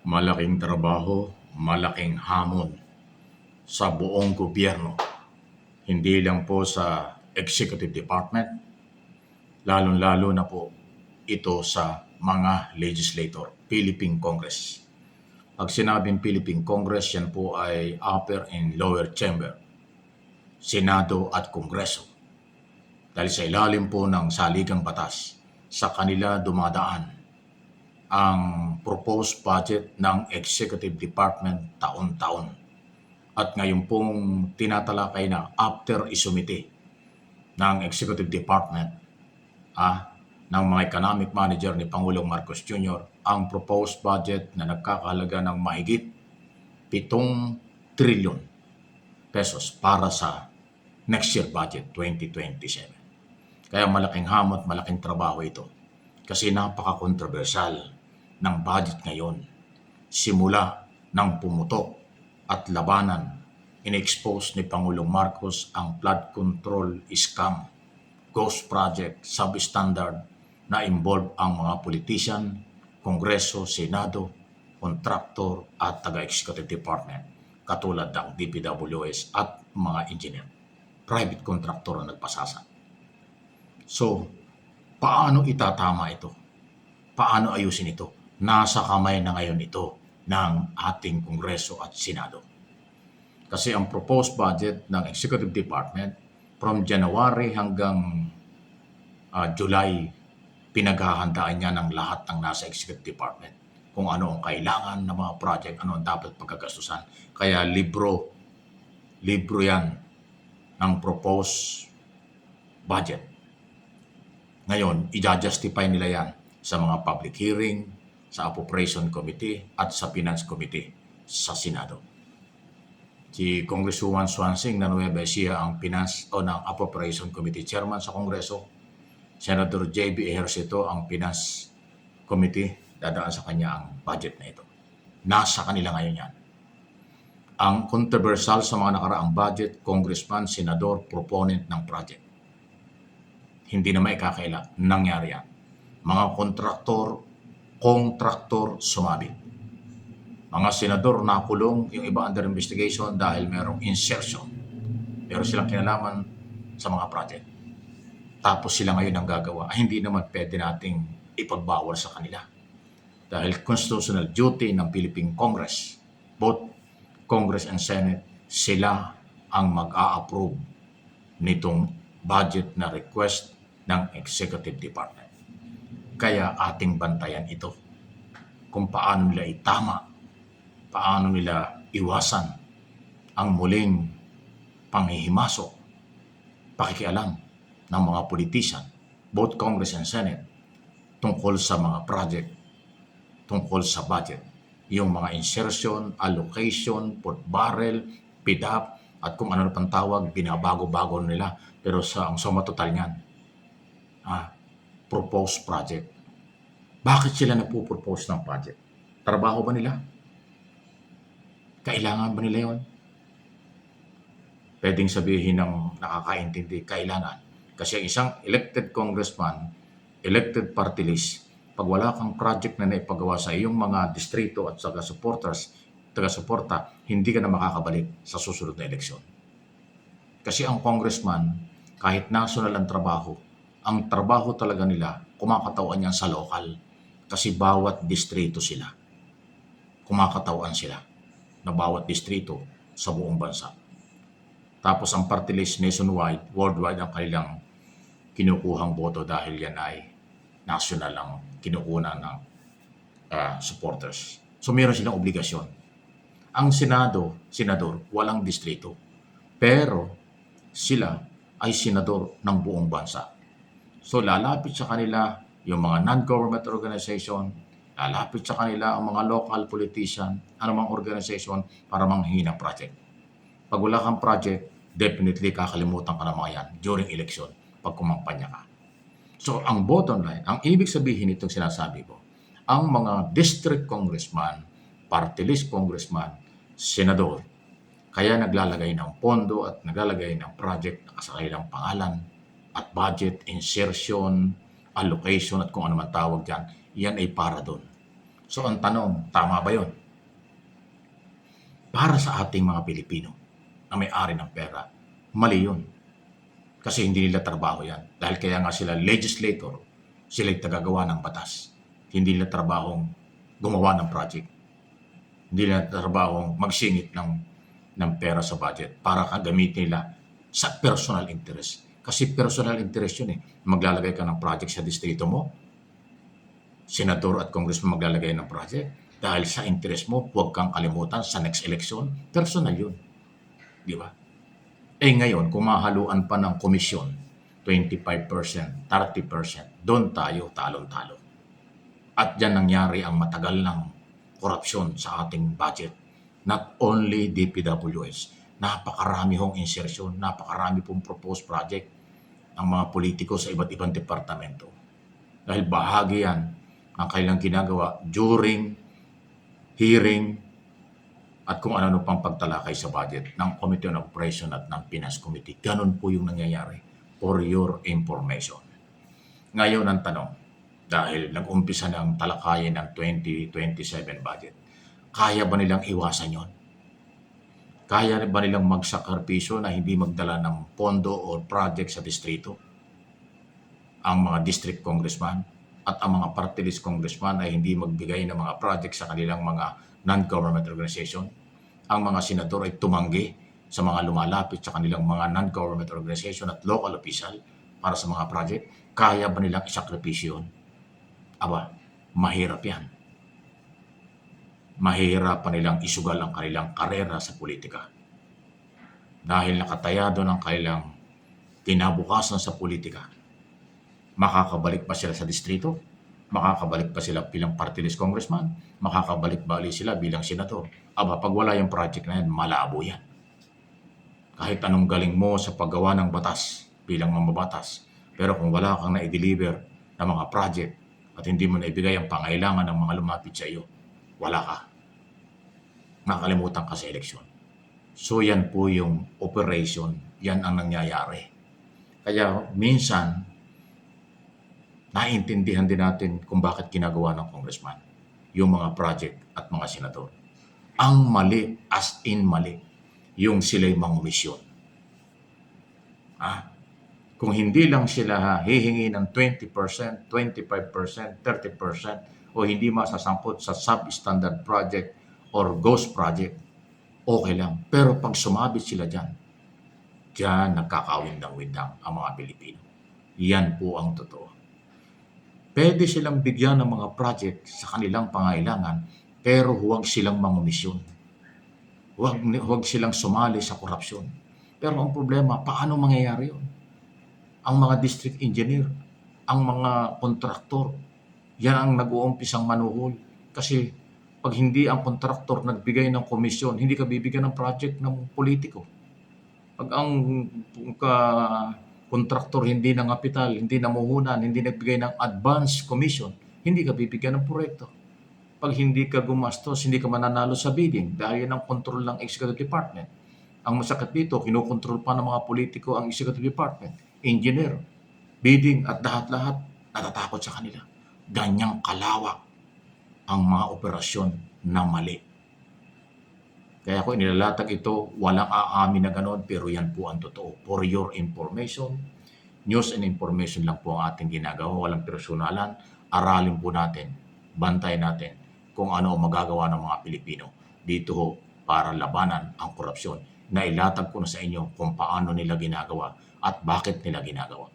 Malaking trabaho, malaking hamon sa buong gobyerno. Hindi lang po sa Executive Department, lalong-lalo na po ito sa mga legislator, Philippine Congress. Pag sinabing Philippine Congress, yan po ay upper and lower chamber, Senado at Kongreso. Dahil sa ilalim po ng saligang batas, sa kanila dumadaan ang proposed budget ng Executive Department taon-taon. At ngayon pong tinatalakay na after isumite ng Executive Department ng mga economic manager ni Pangulong Marcos Jr. ang proposed budget na nagkakahalaga ng mahigit 7 trilyon pesos para sa next year budget 2027. Kaya malaking hamon, malaking trabaho ito kasi napaka-controversial ng budget ngayon. Simula ng pumutok at labanan, in-expose ni Pangulong Marcos ang flood control scam, ghost project, substandard na involve ang mga politician, Kongreso, Senado, kontraktor at taga-executive department katulad ng DPWS at mga engineer. Private contractor ang nagpasasa. So, paano itatama ito? Paano ayusin ito? Nasa kamay na ngayon ito ng ating Kongreso at Senado. Kasi ang proposed budget ng Executive Department from January hanggang July, pinaghahandaan niya ng lahat ng nasa Executive Department. Kung ano ang kailangan ng mga project, ano ang dapat pagkagastusan. Kaya libro yan ng proposed budget. Ngayon, i-justify nila yan sa mga public hearing, sa Appropriation Committee at sa Finance Committee sa Senado. Si Congresswoman Swansing na Nueva Ecija ang Finance o ng Appropriation Committee Chairman sa Kongreso. Senator J.B. Ejercito ang Finance Committee, dadaan sa kanya ang budget na ito. Nasa kanila ngayon yan. Ang controversial sa mga nakaraang budget, congressman, senador, proponent ng project. Hindi na maikakaila, nangyari yan. Mga kontraktor sumabit. Mga senador nakulong, yung iba under investigation dahil merong insertion. Pero silang kinalaman sa mga project. Tapos sila ngayon ang gagawa. Hindi naman pwede nating ipagbawal sa kanila. Dahil constitutional duty ng Philippine Congress, both Congress and Senate, sila ang mag-a-approve nitong budget na request ng Executive Department. Kaya ating bantayan ito kung paano nila itama, paano nila iwasan ang muling panghihimasok, pakikialam ng mga politician, both Congress and Senate, tungkol sa mga project, tungkol sa budget. Yung mga insertion, allocation, put barrel, PDAP, at kung ano na pang tawag, binabago-bago nila. Pero ang suma total niyan, proposed project. Bakit sila nagpo-propose ng project? Trabaho ba nila? Kailangan ba nila yun? Pwedeng sabihin ng nakakaintindi, kailangan. Kasi ang isang elected congressman, elected party list, pag wala kang project na naipagawa sa iyong mga distrito at taga-suporta, hindi ka na makakabalik sa susunod na eleksyon. Kasi ang congressman, kahit national ang trabaho talaga nila, kumakatawan niyan sa local. Kasi bawat distrito sila. Kumakatawan sila na bawat distrito sa buong bansa. Tapos ang party list nationwide, worldwide ang kanilang kinukuhang boto dahil yan ay national ang kinukuha ng supporters. So meron silang obligasyon. Ang senador, walang distrito. Pero sila ay senador ng buong bansa. So lalapit sa kanila yung mga non-government organization, lalapit sa kanila ang mga local politician, anumang organization para manghingi ng project. Pag wala kang project, definitely kakalimutan ka ng mga yan during election pag kumampanya ka. So ang bottom line, ang ibig sabihin itong sinasabi ko, ang mga district congressman, party list congressman, senador, kaya naglalagay ng pondo at naglalagay ng project na kasakay ng pangalan at budget, insertion, allocation at kung ano man tawag dyan, yan ay para doon. So ang tanong, tama ba yun? Para sa ating mga Pilipino na may-ari ng pera, mali yun. Kasi hindi nila trabaho yan. Dahil kaya nga sila legislator, sila'y tagagawa ng batas. Hindi nila trabahong gumawa ng project. Hindi nila trabahong magsingit ng pera sa budget para gamitin nila sa personal interest. Kasi personal interest yun eh. Maglalagay ka ng project sa distrito mo, senador at congressman maglalagay ng project. Dahil sa interest mo, huwag kang kalimutan sa next election, personal yun. Di ba? Eh ngayon, kung mahaluan pa ng komisyon, 25%, 30%, doon tayo talon-talo. At dyan nangyari ang matagal ng korupsyon sa ating budget. Not only DPWH, napakarami hong insertion, napakarami pong proposed project ng mga politiko sa iba't ibang departamento. Dahil bahagi yan ng kailang ginagawa during hearing at kung ano pang pagtalakay sa budget ng Committee on Operation at ng Finance Committee. Ganun po yung nangyayari, for your information. Ngayon ang tanong, dahil nag-umpisa ng talakayin ng 2027 budget, kaya ba nilang iwasan yon? Kaya ba nilang magsakripisyo na hindi magdala ng pondo o project sa distrito? Ang mga district congressman at ang mga party list congressman ay hindi magbigay ng mga project sa kanilang mga non-government organization. Ang mga senador ay tumanggi sa mga lumalapit sa kanilang mga non-government organization at local official para sa mga project. Kaya ba nilang isakripisyo yun? Aba, mahirap yan. Mahirap pa nilang isugal ang kanilang karera sa politika. Dahil nakatayado ng kanilang kinabukasan sa politika. Makakabalik ba sila sa distrito? Makakabalik pa sila bilang party list congressman? Makakabalik ba ulit sila bilang senador? Aba, pag wala yung project na yan, malabo yan. Kahit anong galing mo sa paggawa ng batas bilang mamabatas, pero kung wala kang na-deliver na mga project at hindi mo naibigay ang pangailangan ng mga lumapit sa iyo, wala ka. Nakalimutan ka sa eleksyon. So yan po yung operation, yan ang nangyayari. Kaya minsan, naiintindihan din natin kung bakit ginagawa ng congressman yung mga project at mga senador. Ang mali, as in mali, yung sila'y mangumisyon. Kung hindi lang sila hihingi ng 20%, 25%, 30% o hindi masasangkot sa substandard project or ghost project, okay lang. Pero pag sumabit sila dyan nagkakawindang-windang ang mga Pilipino. Yan po ang totoo. Pwede silang bigyan ng mga project sa kanilang pangailangan, pero huwag silang mangumisyon. Huwag silang sumali sa korupsyon. Pero ang problema, paano mangyayari yun? Ang mga district engineer, ang mga kontraktor, yan ang nag-uumpisang manuhol. Kasi pag hindi ang kontraktor nagbigay ng komisyon, hindi ka bibigyan ng project ng politiko. Pag ang kontraktor hindi nangapital, hindi namuhunan, hindi nagbigay ng advance commission, hindi ka bibigyan ng proyekto. Pag hindi ka gumastos, hindi ka mananalo sa bidding dahil yan ang control ng executive department. Ang masakit dito, kinokontrol pa ng mga politiko ang executive department, engineer, bidding at lahat-lahat natatakot sa kanila. Ganyang kalawak ang mga operasyon na mali. Kaya ako inilalatag ito, walang aamin na gano'n, pero yan po ang totoo. For your information, news and information lang po ang ating ginagawa, walang personalan. Aralin po natin, bantay natin kung ano ang magagawa ng mga Pilipino dito ho para labanan ang korupsyon. Nailatag ko na sa inyo kung paano nila ginagawa at bakit nila ginagawa.